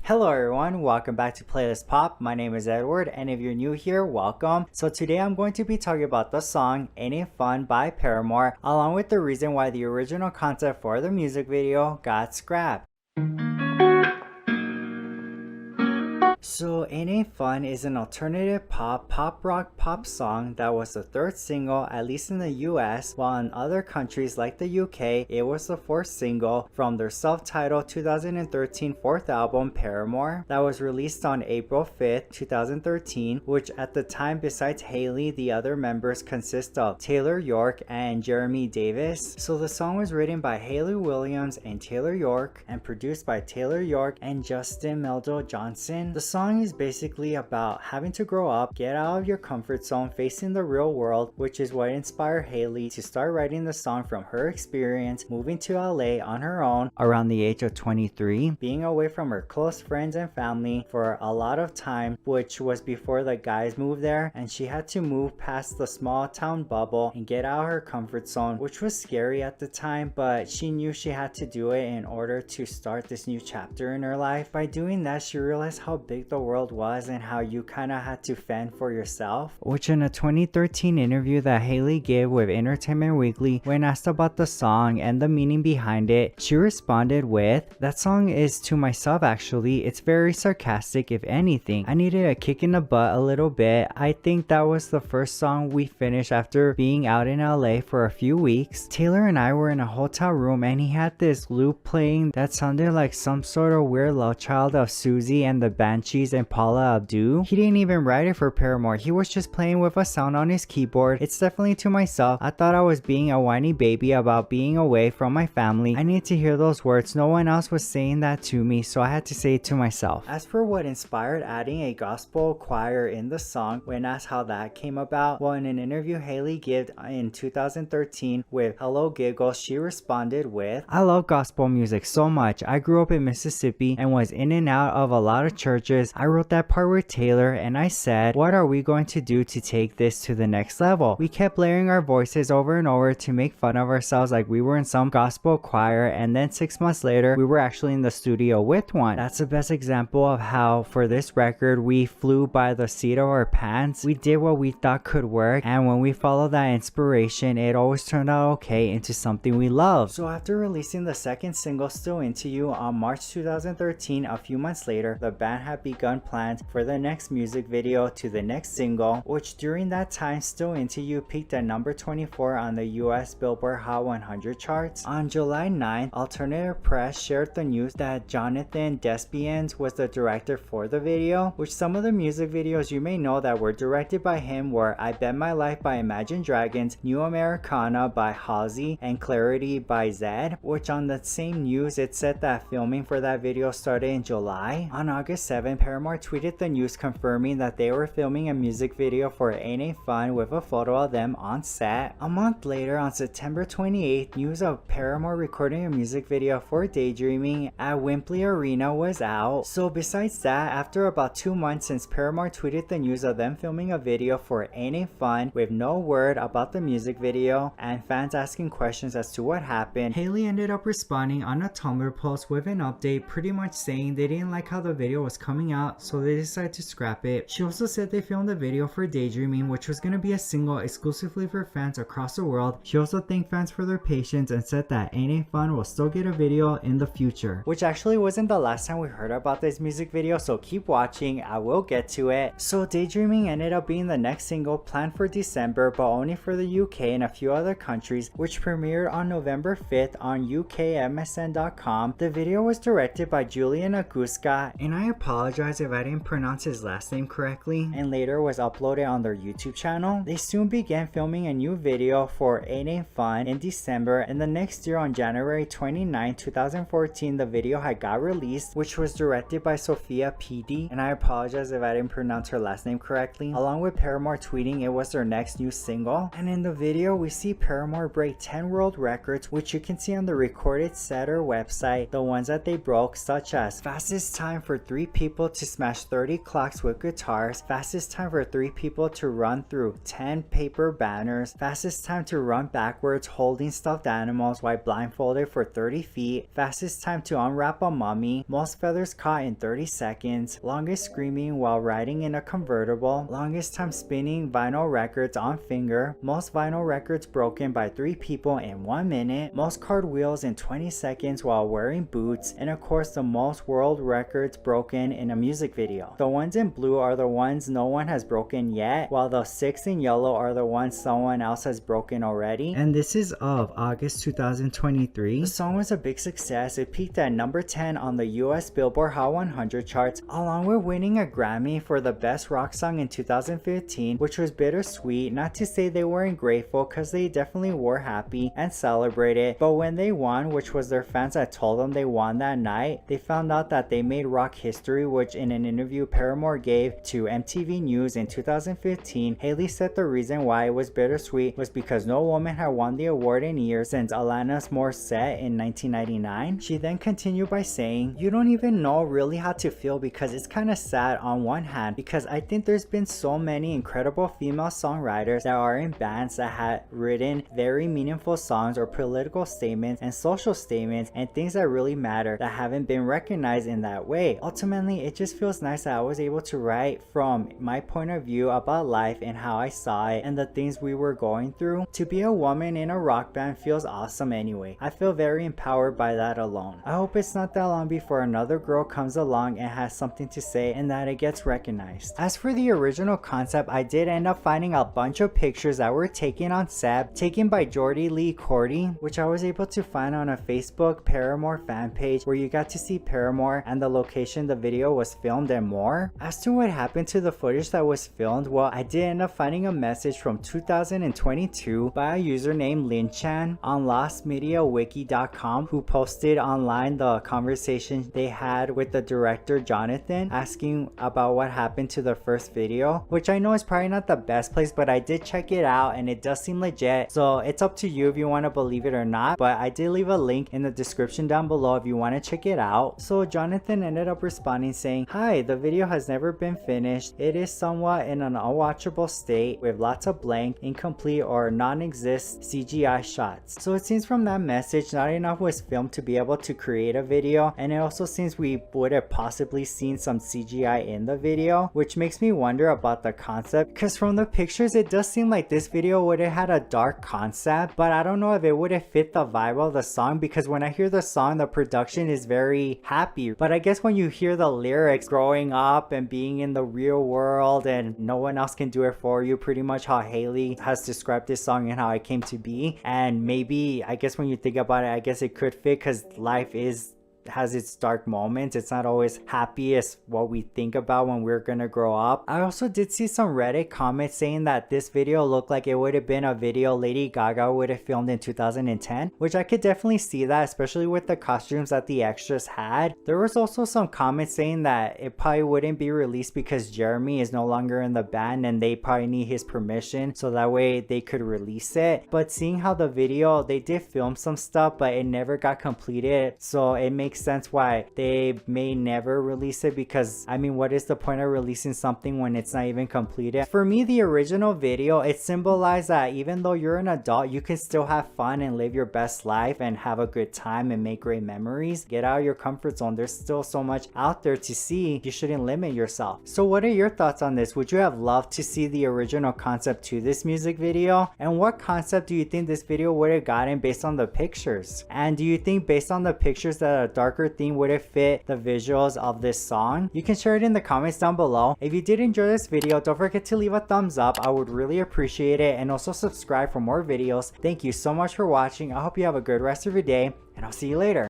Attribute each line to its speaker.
Speaker 1: Hello everyone, welcome back to Playlist Pop. My name is Edward, and if you're new here, welcome. So today I'm going to be talking about the song Ain't It Fun by Paramore, along with the reason why the original concept for the music video got scrapped. So Ain't It Fun is an alternative pop rock pop song that was the third single, at least in the US, while in other countries like the UK, it was the fourth single from their self-titled 2013 fourth album Paramore that was released on April 5th, 2013, which at the time, besides Haley, the other members consist of Taylor York and Jeremy Davis. So the song was written by Haley Williams and Taylor York and produced by Taylor York and Justin Meldal Johnson. The song is basically about having to grow up, get out of your comfort zone, facing the real world, which is what inspired Haley to start writing the song from her experience moving to LA on her own around the age of 23, being away from her close friends and family for a lot of time, which was before the guys moved there, and she had to move past the small town bubble and get out of her comfort zone, which was scary at the time, but she knew she had to do it in order to start this new chapter in her life. By doing that, she realized how big the world was and how you kind of had to fend for yourself, which in a 2013 interview that Haley gave with Entertainment Weekly, when asked about the song and the meaning behind it, she responded with, "That song is to myself actually. It's very sarcastic. If anything, I needed a kick in the butt a little bit. I think that was the first song we finished after being out in LA for a few weeks. Taylor and I were in a hotel room and he had this loop playing that sounded like some sort of weird love child of Susie and the Banshees and Paula Abdul. He didn't even write it for Paramore. He was just playing with a sound on his keyboard. It's definitely to myself. I thought I was being a whiny baby about being away from my family. I needed to hear those words. No one else was saying that to me, so I had to say it to myself." As for what inspired adding a gospel choir in the song, when asked how that came about, well, in an interview Haley gave in 2013 with Hello Giggles, she responded with, "I love gospel music so much. I grew up in Mississippi and was in and out of a lot of churches. I wrote that part with Taylor and I said, what are we going to do to take this to the next level? We kept layering our voices over and over to make fun of ourselves like we were in some gospel choir, and then 6 months later we were actually in the studio with one." That's the best example of how for this record we flew by the seat of our pants. We did what we thought could work, and when we followed that inspiration, it always turned out okay into something we love. So after releasing the second single, Still Into You, on March 2013, a few months later, the band had begun plans for the next music video to the next single, which during that time, Still Into You peaked at number 24 on the US Billboard Hot 100 charts. On July 9th, Alternative Press shared the news that Jonathan Despiens was the director for the video, which some of the music videos you may know that were directed by him were I Bet My Life by Imagine Dragons, New Americana by Halsey, and Clarity by Zedd, which on the same news it said that filming for that video started in July. On August 7th, Paramore tweeted the news confirming that they were filming a music video for Ain't It Fun with a photo of them on set. A month later, on September 28th, news of Paramore recording a music video for Daydreaming at Wembley Arena was out. So besides that, after about 2 months since Paramore tweeted the news of them filming a video for Ain't It Fun with no word about the music video and fans asking questions as to what happened, Haley ended up responding on a Tumblr post with an update pretty much saying they didn't like how the video was coming out, so they decided to scrap it. She also said they filmed a video for Daydreaming, which was going to be a single exclusively for fans across the world. She also thanked fans for their patience and said that Ain't It Fun will still get a video in the future, which actually wasn't the last time we heard about this music video, so keep watching, I will get to it. So Daydreaming ended up being the next single planned for December, but only for the UK and a few other countries, which premiered on November 5th on UKMSN.com. The video was directed by Julian Aguska, and I apologize if I didn't pronounce his last name correctly, and later was uploaded on their YouTube channel. They soon began filming a new video for Ain't It Fun in December, and the next year on January 29, 2014, the video had got released, which was directed by Sophia PD, and I apologize if I didn't pronounce her last name correctly, along with Paramore tweeting it was their next new single. And in the video, we see Paramore break 10 world records, which you can see on the Recorded Setter website, the ones that they broke, such as fastest time for 3 people people to smash 30 clocks with guitars, fastest time for 3 people to run through 10 paper banners, fastest time to run backwards holding stuffed animals while blindfolded for 30 feet, fastest time to unwrap a mummy, most feathers caught in 30 seconds, longest screaming while riding in a convertible, longest time spinning vinyl records on finger, most vinyl records broken by 3 people in 1 minute, most cartwheels in 20 seconds while wearing boots, and of course the most world records broken in a music video. The ones in blue are the ones no one has broken yet, while the 6 in yellow are the ones someone else has broken already. And this is of August 2023. The song was a big success. It peaked at number 10 on the US Billboard Hot 100 charts, along with winning a Grammy for the best rock song in 2015, which was bittersweet. Not to say they weren't grateful, because they definitely were happy and celebrated, but when they won, which was their fans that told them they won that night, they found out that they made rock history, which in an interview Paramore gave to MTV News in 2015, Haley said the reason why it was bittersweet was because no woman had won the award in years since Alanis Morissette in 1999. She then continued by saying, "You don't even know really how to feel, because it's kind of sad on one hand, because I think there's been so many incredible female songwriters that are in bands that had written very meaningful songs or political statements and social statements and things that really matter that haven't been recognized in that way. Ultimately, it just feels nice that I was able to write from my point of view about life and how I saw it and the things we were going through. To be a woman in a rock band feels awesome anyway. I feel very empowered by that alone. I hope it's not that long before another girl comes along and has something to say and that it gets recognized." As for the original concept, I did end up finding a bunch of pictures that were taken on set, taken by Jordy Lee Cordy, which I was able to find on a Facebook Paramore fan page where you got to see Paramore and the location the video was filmed and more. As to what happened to the footage that was filmed, well, I did end up finding a message from 2022 by a user named Linchan on lostmediawiki.com, who posted online the conversation they had with the director Jonathan, asking about what happened to the first video, which I know is probably not the best place, but I did check it out and it does seem legit, so it's up to you if you want to believe it or not, but I did leave a link in the description down below if you want to check it out. So Jonathan ended up responding saying, "Hi, the video has never been finished. It is somewhat in an unwatchable state with lots of blank, incomplete, or non-exist CGI shots." So it seems from that message not enough was filmed to be able to create a video, and it also seems we would have possibly seen some CGI in the video, which makes me wonder about the concept, because from the pictures it does seem like this video would have had a dark concept, but I don't know if it would have fit the vibe of the song, because when I hear the song the production is very happy, but I guess when you hear the lyrics, growing up and being in the real world and no one else can do it for you, pretty much how Haley has described this song and how it came to be, and maybe I guess when you think about it, I guess it could fit because life has its dark moments. It's not always happy as what we think about when we're gonna grow up. I also did see some Reddit comments saying that this video looked like it would have been a video Lady Gaga would have filmed in 2010, which I could definitely see that, especially with the costumes that the extras had. There was also some comments saying that it probably wouldn't be released because Jeremy is no longer in the band and they probably need his permission so that way they could release it. But seeing how the video, they did film some stuff but it never got completed, so it makes sense why they may never release it, because I mean, what is the point of releasing something when it's not even completed? For me, the original video, it symbolized that even though you're an adult, you can still have fun and live your best life and have a good time and make great memories. Get out of your comfort zone. There's still so much out there to see. You shouldn't limit yourself. So what are your thoughts on this? Would you have loved to see the original concept to this music video? And what concept do you think this video would have gotten based on the pictures? And do you think based on the pictures that a darker theme would have fit the visuals of this song? You can share it in the comments down below. If you did enjoy this video, don't forget to leave a thumbs up. I would really appreciate it, and also subscribe for more videos. Thank you so much for watching. I hope you have a good rest of your day, and I'll see you later.